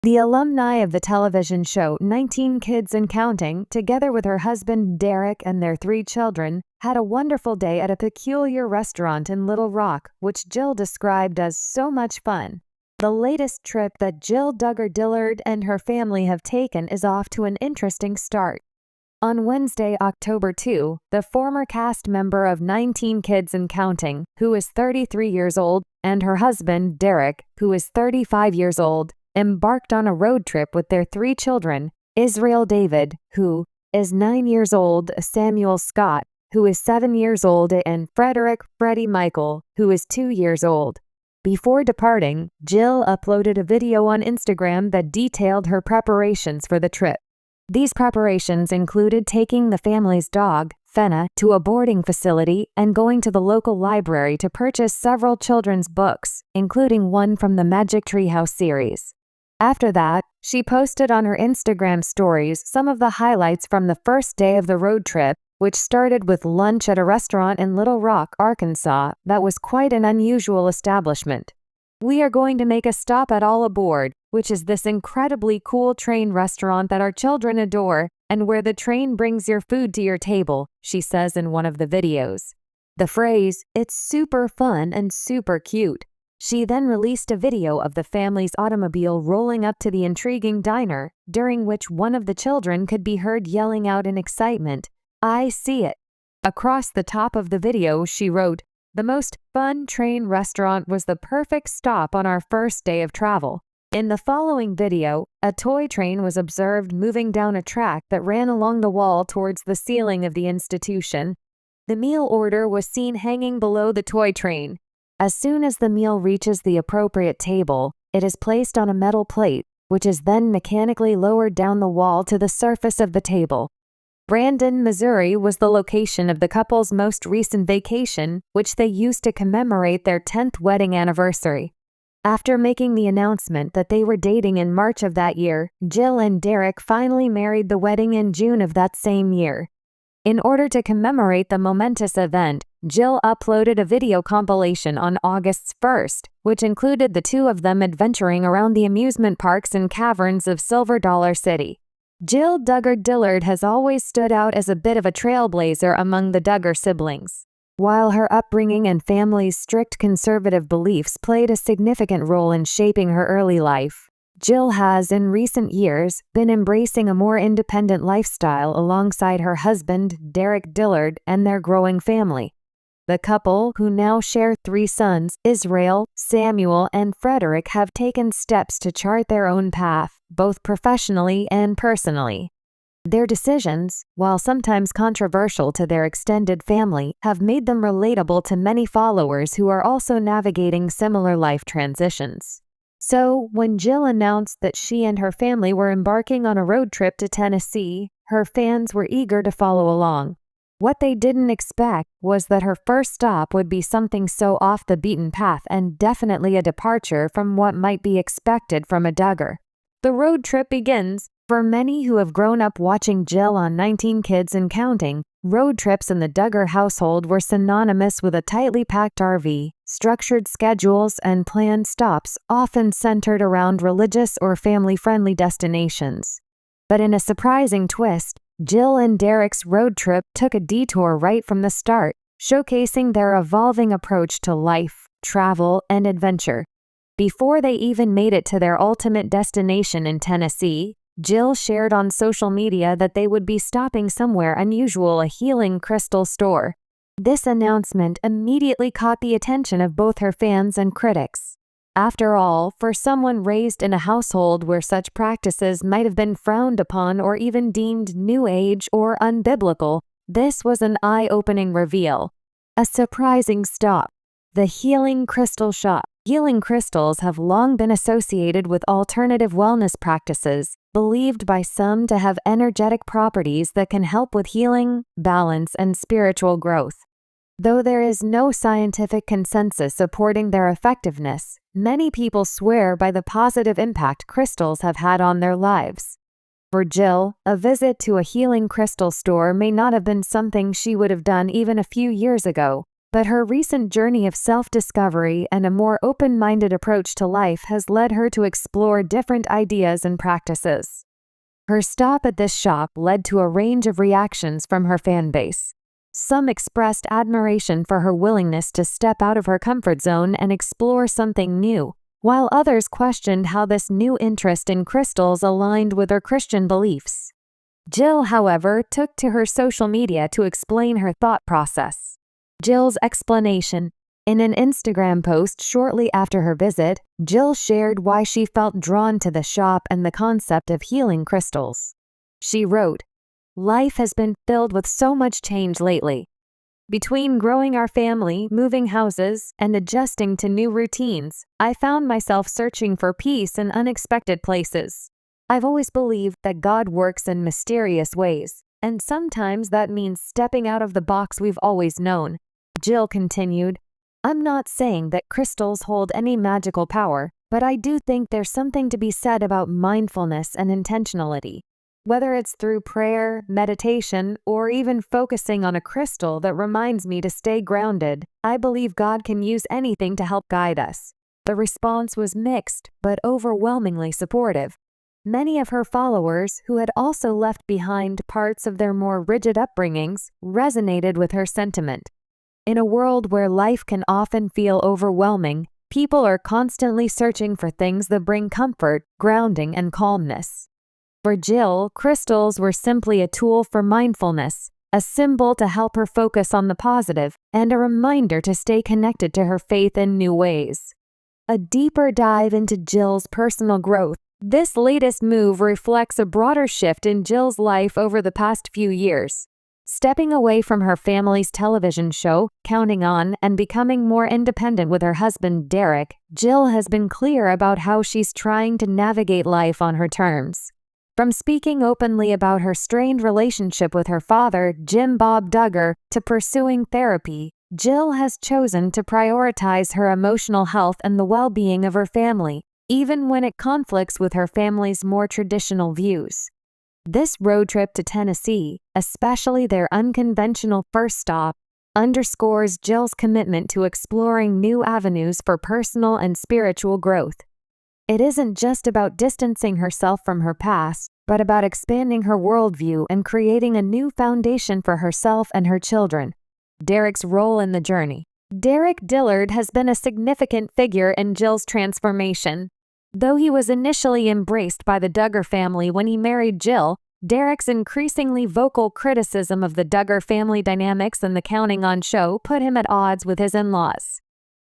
The alumni of the television show 19 Kids and Counting, together with her husband Derek and their 3 children, had a wonderful day at a peculiar restaurant in Little Rock, which Jill described as so much fun. The latest trip that Jill Duggar and her family have taken is off to an interesting start. On Wednesday, October 2, the former cast member of 19 Kids and Counting, who is 33 years old, and her husband Derek, who is 35 years old, embarked on a road trip with their 3 children, Israel David, who is 9 years old, Samuel Scott, who is 7 years old, and Frederick Freddie Michael, who is 2 years old. Before departing, Jill uploaded a video on Instagram that detailed her preparations for the trip. These preparations included taking the family's dog, Fenna, to a boarding facility and going to the local library to purchase several children's books, including one from the Magic Treehouse series. After that, she posted on her Instagram stories some of the highlights from the first day of the road trip, which started with lunch at a restaurant in Little Rock, Arkansas, that was quite an unusual establishment. "We are going to make a stop at All Aboard, which is this incredibly cool train restaurant that our children adore, and where the train brings your food to your table," she says in one of the videos. The phrase, "It's super fun and super cute." She then released a video of the family's automobile rolling up to the intriguing diner, during which one of the children could be heard yelling out in excitement, "I see it." Across the top of the video, she wrote, "The most fun train restaurant was the perfect stop on our first day of travel." In the following video, a toy train was observed moving down a track that ran along the wall towards the ceiling of the institution. The meal order was seen hanging below the toy train. As soon as the meal reaches the appropriate table, it is placed on a metal plate, which is then mechanically lowered down the wall to the surface of the table. Brandon, Missouri was the location of the couple's most recent vacation, which they used to commemorate their 10th wedding anniversary. After making the announcement that they were dating in March of that year, Jill and Derek finally married the wedding in June of that same year. In order to commemorate the momentous event, Jill uploaded a video compilation on August 1st, which included the 2 of them adventuring around the amusement parks and caverns of Silver Dollar City. Jill Duggar has always stood out as a bit of a trailblazer among the Duggar siblings. While her upbringing and family's strict conservative beliefs played a significant role in shaping her early life, Jill has, in recent years, been embracing a more independent lifestyle alongside her husband, Derek Dillard, and their growing family. The couple, who now share 3 sons, Israel, Samuel, and Frederick, have taken steps to chart their own path, both professionally and personally. Their decisions, while sometimes controversial to their extended family, have made them relatable to many followers who are also navigating similar life transitions. So, when Jill announced that she and her family were embarking on a road trip to Tennessee, her fans were eager to follow along. What they didn't expect was that her first stop would be something so off the beaten path and definitely a departure from what might be expected from a Duggar. The road trip begins. For many who have grown up watching Jill on 19 Kids and Counting, road trips in the Duggar household were synonymous with a tightly packed RV, structured schedules, and planned stops, often centered around religious or family-friendly destinations. But in a surprising twist, Jill and Derek's road trip took a detour right from the start, showcasing their evolving approach to life, travel, and adventure. Before they even made it to their ultimate destination in Tennessee, Jill shared on social media that they would be stopping somewhere unusual, a healing crystal store. This announcement immediately caught the attention of both her fans and critics. After all, for someone raised in a household where such practices might have been frowned upon or even deemed New Age or unbiblical, this was an eye-opening reveal. A surprising stop. The Healing Crystal Shop. Healing crystals have long been associated with alternative wellness practices, believed by some to have energetic properties that can help with healing, balance, and spiritual growth. Though there is no scientific consensus supporting their effectiveness, many people swear by the positive impact crystals have had on their lives. For Jill, a visit to a healing crystal store may not have been something she would have done even a few years ago, But her recent journey of self-discovery and a more open-minded approach to life has led her to explore different ideas and practices. Her stop at this shop led to a range of reactions from her fan base. Some expressed admiration for her willingness to step out of her comfort zone and explore something new, while others questioned how this new interest in crystals aligned with her Christian beliefs. Jill, however, took to her social media to explain her thought process. Jill's explanation. In an Instagram post shortly after her visit, Jill shared why she felt drawn to the shop and the concept of healing crystals. She wrote, "Life has been filled with so much change lately. Between growing our family, moving houses, and adjusting to new routines, I found myself searching for peace in unexpected places. I've always believed that God works in mysterious ways, and sometimes that means stepping out of the box we've always known." Jill continued, "I'm not saying that crystals hold any magical power, but I do think there's something to be said about mindfulness and intentionality. Whether it's through prayer, meditation, or even focusing on a crystal that reminds me to stay grounded, I believe God can use anything to help guide us." The response was mixed, but overwhelmingly supportive. Many of her followers, who had also left behind parts of their more rigid upbringings, resonated with her sentiment. In a world where life can often feel overwhelming, people are constantly searching for things that bring comfort, grounding, and calmness. For Jill, crystals were simply a tool for mindfulness, a symbol to help her focus on the positive, and a reminder to stay connected to her faith in new ways. A deeper dive into Jill's personal growth. This latest move reflects a broader shift in Jill's life over the past few years. Stepping away from her family's television show, Counting On, and becoming more independent with her husband Derek, Jill has been clear about how she's trying to navigate life on her terms. From speaking openly about her strained relationship with her father, Jim Bob Duggar, to pursuing therapy, Jill has chosen to prioritize her emotional health and the well-being of her family, even when it conflicts with her family's more traditional views. This road trip to Tennessee, especially their unconventional first stop, underscores Jill's commitment to exploring new avenues for personal and spiritual growth. It isn't just about distancing herself from her past, but about expanding her worldview and creating a new foundation for herself and her children. Derek's role in the journey. Derek Dillard has been a significant figure in Jill's transformation. Though he was initially embraced by the Duggar family when he married Jill, Derek's increasingly vocal criticism of the Duggar family dynamics and the Counting On show put him at odds with his in-laws.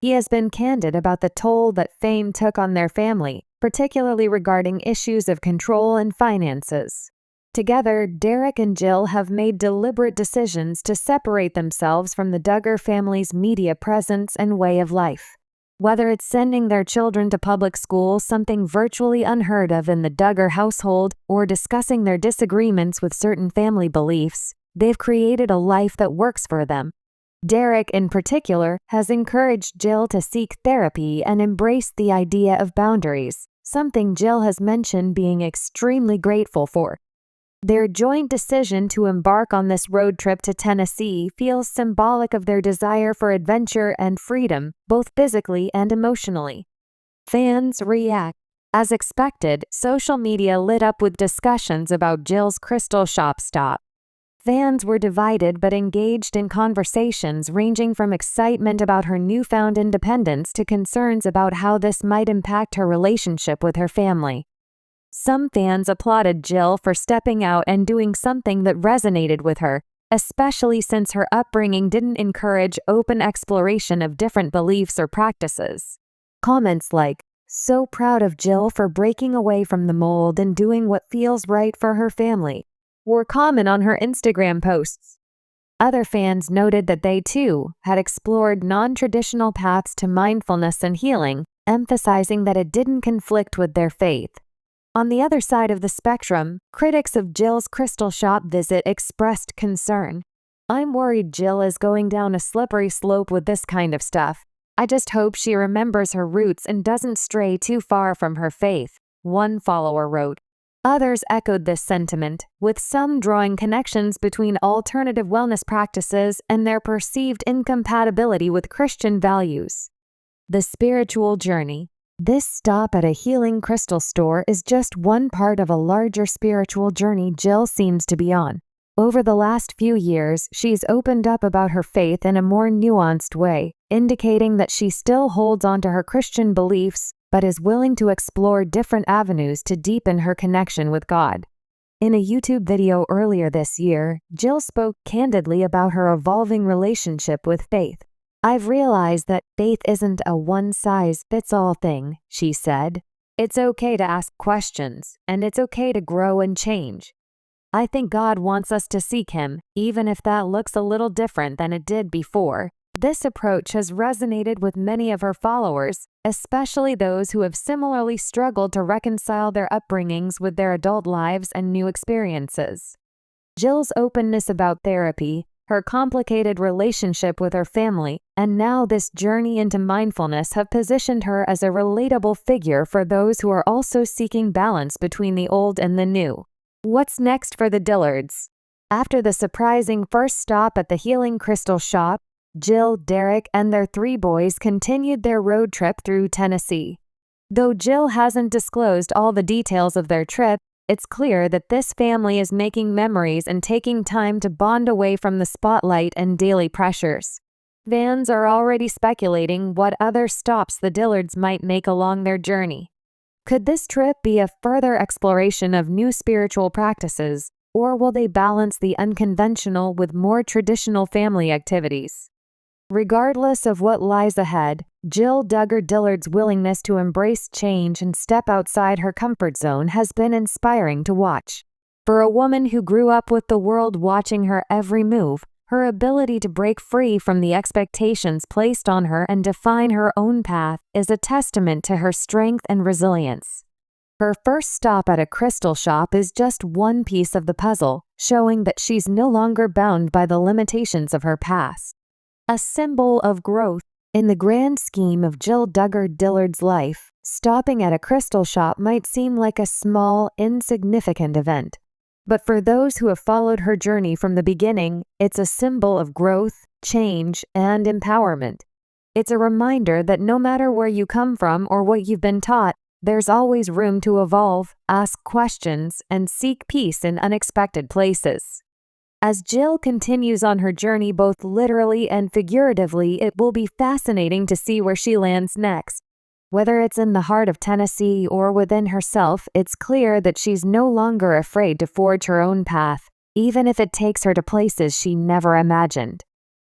He has been candid about the toll that fame took on their family, particularly regarding issues of control and finances. Together, Derek and Jill have made deliberate decisions to separate themselves from the Duggar family's media presence and way of life. Whether it's sending their children to public school, something virtually unheard of in the Duggar household, or discussing their disagreements with certain family beliefs, they've created a life that works for them. Derek, in particular, has encouraged Jill to seek therapy and embrace the idea of boundaries, something Jill has mentioned being extremely grateful for. Their joint decision to embark on this road trip to Tennessee feels symbolic of their desire for adventure and freedom, both physically and emotionally. Fans react. As expected, social media lit up with discussions about Jill's crystal shop stop. Fans were divided but engaged in conversations ranging from excitement about her newfound independence to concerns about how this might impact her relationship with her family. Some fans applauded Jill for stepping out and doing something that resonated with her, especially since her upbringing didn't encourage open exploration of different beliefs or practices. Comments like, "So proud of Jill for breaking away from the mold and doing what feels right for her family," were common on her Instagram posts. Other fans noted that they, too, had explored non-traditional paths to mindfulness and healing, emphasizing that it didn't conflict with their faith. On the other side of the spectrum, critics of Jill's crystal shop visit expressed concern. "I'm worried Jill is going down a slippery slope with this kind of stuff. I just hope she remembers her roots and doesn't stray too far from her faith," one follower wrote. Others echoed this sentiment, with some drawing connections between alternative wellness practices and their perceived incompatibility with Christian values. The spiritual journey. This stop at a healing crystal store is just one part of a larger spiritual journey Jill seems to be on. Over the last few years, she's opened up about her faith in a more nuanced way, indicating that she still holds on to her Christian beliefs, but is willing to explore different avenues to deepen her connection with God. In a YouTube video earlier this year, Jill spoke candidly about her evolving relationship with faith. "I've realized that faith isn't a one-size-fits-all thing," she said. "It's okay to ask questions, and it's okay to grow and change. I think God wants us to seek Him, even if that looks a little different than it did before." This approach has resonated with many of her followers, especially those who have similarly struggled to reconcile their upbringings with their adult lives and new experiences. Jill's openness about therapy, her complicated relationship with her family, and now this journey into mindfulness have positioned her as a relatable figure for those who are also seeking balance between the old and the new. What's next for the Dillards? After the surprising first stop at the Healing Crystal Shop, Jill, Derek, and their 3 boys continued their road trip through Tennessee. Though Jill hasn't disclosed all the details of their trip, it's clear that this family is making memories and taking time to bond away from the spotlight and daily pressures. Fans are already speculating what other stops the Dillards might make along their journey. Could this trip be a further exploration of new spiritual practices, or will they balance the unconventional with more traditional family activities? Regardless of what lies ahead, Jill Duggar Dillard's willingness to embrace change and step outside her comfort zone has been inspiring to watch. For a woman who grew up with the world watching her every move, her ability to break free from the expectations placed on her and define her own path is a testament to her strength and resilience. Her first stop at a crystal shop is just one piece of the puzzle, showing that she's no longer bound by the limitations of her past. A symbol of growth. In the grand scheme of Jill Duggar Dillard's life, stopping at a crystal shop might seem like a small, insignificant event. But for those who have followed her journey from the beginning, it's a symbol of growth, change, and empowerment. It's a reminder that no matter where you come from or what you've been taught, there's always room to evolve, ask questions, and seek peace in unexpected places. As Jill continues on her journey both literally and figuratively, it will be fascinating to see where she lands next. Whether it's in the heart of Tennessee or within herself, it's clear that she's no longer afraid to forge her own path, even if it takes her to places she never imagined.